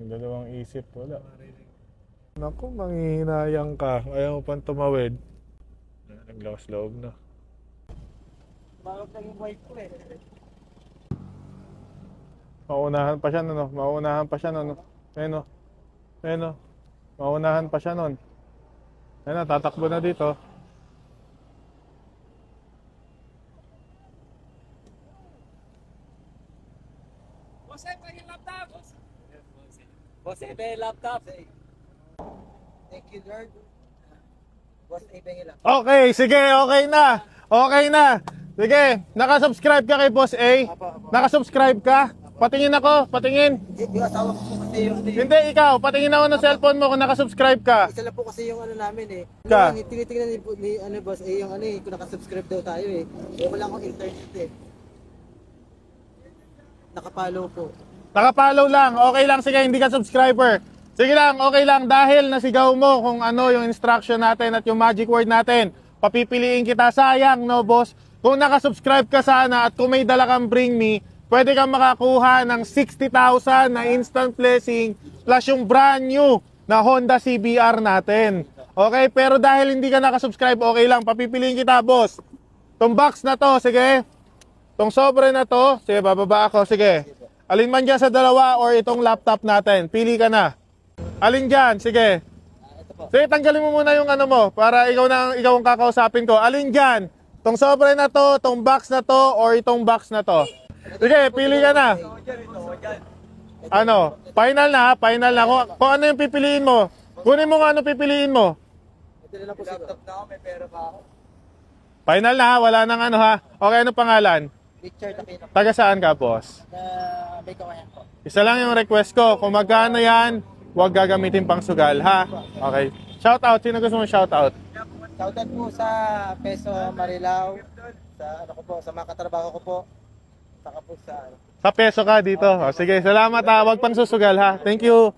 Yung dalawang isip, wala. Naku, manghihinayang ka. Ayaw mo pang tumawid. Naglawas loob na. Bakit lang yung wife ko eh. Maunahan pa siya nun, no? Maunahan pa siya nun, no? Ayun, no? Ayun, no? Maunahan pa siya nun. Ayun na, tatakbo na dito. Boss, pa yung laptop! Boss, pa yung laptop! Thank you, Lord. Boss, pa yung laptop. Okay, sige, okay na. Okay na. Sige, nakasubscribe ka kay Boss A? Nakasubscribe ka? Patingin ako, patingin. Yung asawa ko po kasi yung... Hindi, ikaw, patingin ako ng cellphone mo kung nakasubscribe ka. Isa lang po kasi yung ano namin eh. Ka? Tinitingnan ni ano boss eh, yung ano eh, kung nakasubscribe daw tayo eh. Eh wala akong internet eh. Nakapalo po. Nakapollow lang, okay lang, sige, hindi ka subscriber. Sige lang, okay lang, dahil nasigaw mo kung ano yung instruction natin at yung magic word natin. Papipiliin kita, sayang, no, boss? Kung nakasubscribe ka sana at kung may dala kang bring me, pwede kang makakuha ng 60,000 na instant blessing plus yung brand new na Honda CBR natin. Okay, pero dahil hindi ka nakasubscribe, okay lang, papipiliin kita, boss. Itong box na to, sige. Itong sobre na to, sige, bababa ako, sige. Alin man dyan sa dalawa or itong laptop natin, pili ka na. Alin dyan, sige. Sige, tanggalin mo muna yung ano mo para ikaw ang kakausapin ko. Alin dyan? Itong sobre na to, itong box na to, or itong box na to. Sige, pili ka na. Ano? Final na ha? Final na. Kung ano yung pipiliin mo. Kunin mo kung ano pipiliin mo. Ito na lang po laptop na ako, may pera pa ako. Final na ha? Wala nang ano ha? Okay, ano pangalan? Richard Aquino Taga saan ka, boss? na may kawayan po. Isa lang yung request ko. Kung magkano yan, huwag gagamitin pang sugal, ha? Okay. Shout out. Sino gusto mo shout out? Shoutout po sa Peso Marilao, sa ano ko po, sa mga katrabaho ko po. Saka po sa Sa peso ka dito. O, sige, salamat ha. Huwag pang susugal ha. Thank you.